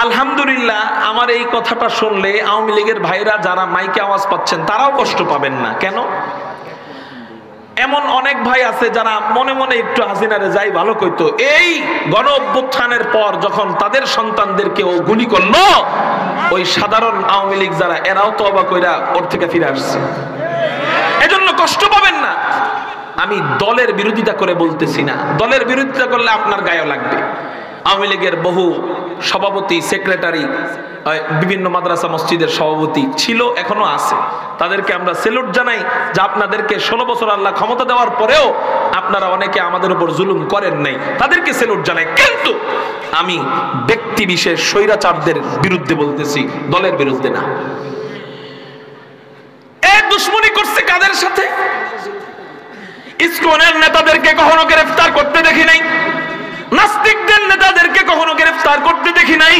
আলহামদুলিল্লাহ, আমার এই কথাটা শুনলে আওয়ামী লীগের ভাইরা যারা মাইকে আওয়াজ পাচ্ছেন তারাও কষ্ট পাবেন না। কেন? এমন অনেক ভাই আছে যারা মনে মনে একটু হাসিনারে যাই ভালো কইতো, এই গণ অভ্যুত্থানের পর যখন তাদের সন্তানদেরকে ও গুলি করলো, ওই সাধারণ আওয়ামী লীগ যারা, এরাও তওবা কইরা ওর থেকে ফিরে আসছে। এজন্য কষ্ট পাবেন না। আমি দলের বিরোধিতা করে বলতেছি না, দলের বিরোধিতা করলে আপনার গায়ে লাগবে। আওয়ামী লীগের বহু সভাপতি, সেক্রেটারি, বিভিন্ন মাদ্রাসা মসজিদের সভাপতি ছিল, এখনো আছে। তাদেরকে আমরা স্যালুট জানাই যে আপনাদেরকে 16 বছর আল্লাহ ক্ষমতা দেওয়ার পরেও আপনারা অনেকে আমাদের উপর জুলুম করেন নাই, তাদেরকে স্যালুট জানাই। কিন্তু আমি ব্যক্তি বিশেষ স্বৈরাচারদের বিরুদ্ধে বলতেছি, দলের বিরুদ্ধে না। এই দুশ্মনী করছে কাদের সাথে? ইসকনের নেতাদেরকে কখনো গ্রেফতার করতে দেখি নাই, নাস্তিকদের নেতাদেরকে কখনো গ্রেফতার করতে দেখি নাই,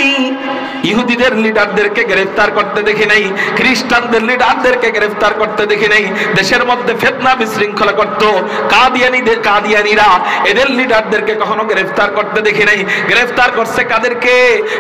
ইহুদিদের লিডারদেরকে গ্রেফতার করতে দেখি নাই, খ্রিস্টানদের লিডারদেরকে গ্রেফতার করতে দেখি নাই। দেশের মধ্যে ফিতনা বিশৃঙ্খলা করত কাদিয়ানীরা, এদের লিডারদেরকে কখনো গ্রেফতার করতে দেখি নাই। গ্রেফতার করছে কাদেরকে?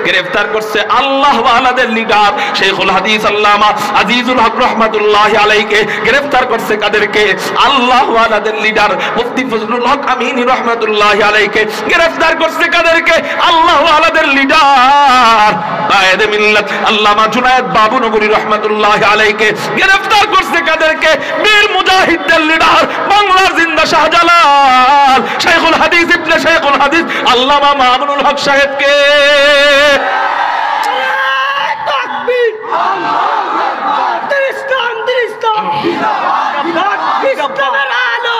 গ্রেফতার করছে আল্লাহ ওয়ালাদের লিডার শেখুল হাদিস আল্লামা আজিজুল হক রহমাতুল্লাহি আলাইহিকে গ্রেফতার করছে কাদেরকে? আল্লাহ ওয়ালাদের লিডার মুফতি ফজলুল হক আমিনী রহমাতুল্লাহি আলাইহিকে গ্রেফতার করছে কাদেরকে? আল্লাহ ওয়ালাদের লিডার কায়েদে মিল্লাত আল্লামা জুনায়েদ বাবুনগরী রাহমাতুল্লাহি আলাইহিকে গ্রেফতার করছে কাদেরকে? বীর মুজাহিদদের লিডার বাংলার জিন্দা শাহজালাল শেখুল হাদিস ইবনে শেখুল হাদিস আল্লামা মামুনুল হক সাহেবকে। তাকবীর, আল্লাহু আকবার, তিরিস্তান তিরিস্তান জিন্দাবাদ, আলো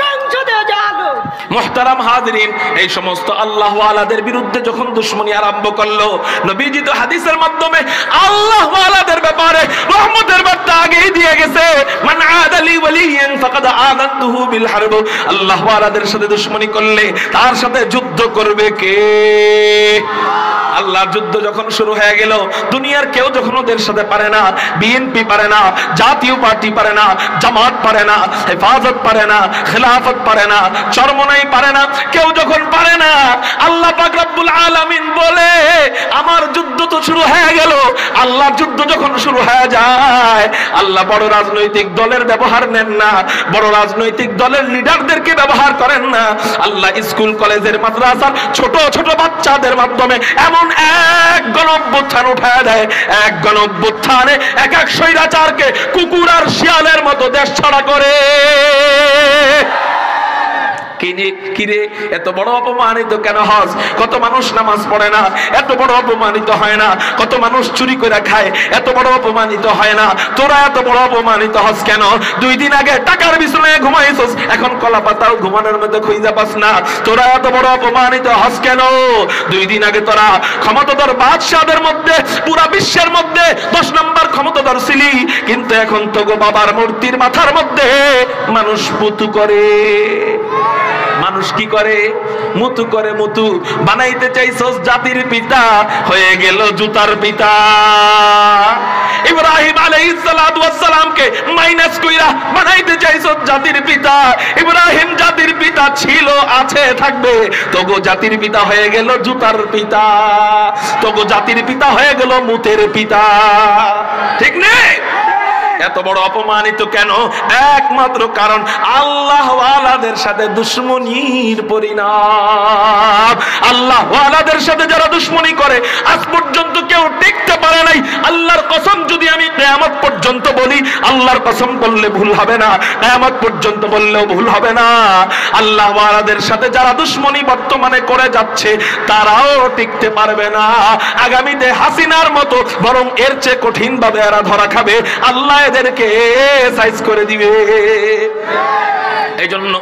সংসদে জালো। মুহতারাম হাজিরিন, এই সমস্ত আল্লাহ ওয়ালাদের বিরুদ্ধে যখন দুশমনী আরম্ভ করলো, নবীজি তো হাদিসের মাধ্যমে আল্লাহ ওয়ালাদের ব্যাপারে রহমতের বার্তা আগেই দিয়ে গেছে। মান আদালি ওয়ালিয়ান ফাকাদ আযানতুহু বিল হারব। আল্লাহ ওয়ালাদের সাথে দুশমনী করলে তার সাথে যুদ্ধ করবে কে? আল্লাহর যুদ্ধ যখন শুরু হয়ে গেল, দুনিয়ার কেউ যখন ওদের সাথে পারে না, বিএনপি পারে না, জাতীয় পার্টি পারে না, জামাত পারে না, হেফাজত পারে না, খেলাফত পারে না, চরমনাই পারে না, কেউ যখন পারে না, আল্লাহ পাক রব্বুল আলামিন বলে আমার যুদ্ধ তো শুরু হয়ে গেল। আল্লাহর যুদ্ধ যখন শুরু হয়ে যায়, আল্লাহ বড় রাজনৈতিক দলের ব্যবহার নেন না, বড় রাজনৈতিক দলের লিডারদেরকে ব্যবহার করেন না। আল্লাহ স্কুল কলেজের মাদ্রাসার ছোট ছোট বাচ্চাদের মাধ্যমে এমন এক গণঅভ্যুত্থান উঠায় দেয়, এক গণঅভ্যুত্থানে এক এক স্বৈরাচারকে কুকুর আর শিয়ালের মতো দেশ ছাড়া করে। কিরে এত বড় অপমানিত কেন হস? কত মানুষ নামাজ পড়ে না, এত বড় অপমানিত হয় না? কত মানুষ চুরি করে খায়, এত বড় অপমানিত হয় না? তোরা এত বড় অপমানিত হস কেন? 2 দিন আগে টাকার বিছানায় ঘুমাইছস, এখন কলা পাতাও ঘুমানোর মধ্যে খুঁজে পাস না। তোরা এত বড় অপমানিত হস কেন? 2 দিন আগে তোরা ক্ষমতাধর বাদশাদের মধ্যে, পুরা বিশ্বের মধ্যে 10 নম্বর ক্ষমতাধর ছিলি, কিন্তু এখন তো গো বাবার মূর্তির মাথার মধ্যে মানুষ পুতু করে। মানুষ কি করে? মুতু করে। মুতু বানাইতে চাইছস জাতির পিতা, হয়ে গেল জুতার পিতা। ইব্রাহিম আলাইহিস সালাতু ওয়াস সালামকে মাইনাস কইরা বানাইতে চাইছস জাতির পিতা। ইব্রাহিম জাতির পিতা ছিল, আছে, থাকবে। তোগো জাতির পিতা হয়ে গেল জুতার পিতা, তোগো জাতির পিতা হয়ে গেল মুতের পিতা। ঠিক নেই? এত বড় অপমানিত কেন? একমাত্র কারণ আল্লাহ ওয়ালাদের সাথে দুশমনির পরিণাম। আল্লাহ ওয়ালাদের সাথে যারা দুশমনি করে আজ পর্যন্ত কেউ টিকতে পারে নাই। আল্লাহর কসম যদি আমি কিয়ামত পর্যন্ত বলি, আল্লাহর কসম বললে ভুল হবে না, কিয়ামত পর্যন্ত বললেও ভুল হবে না, আল্লাহ ওয়ালাদের সাথে যারা দুশমনি বর্তমানে করে যাচ্ছে তারাও টিকতে পারবে না। আগামীতে হাসিনার মতো বরং এর চেয়ে কঠিন ভাবে এরা ধরা খাবে। আল্লাহ এদেরকে সাইজ করে দিবে। এই জন্য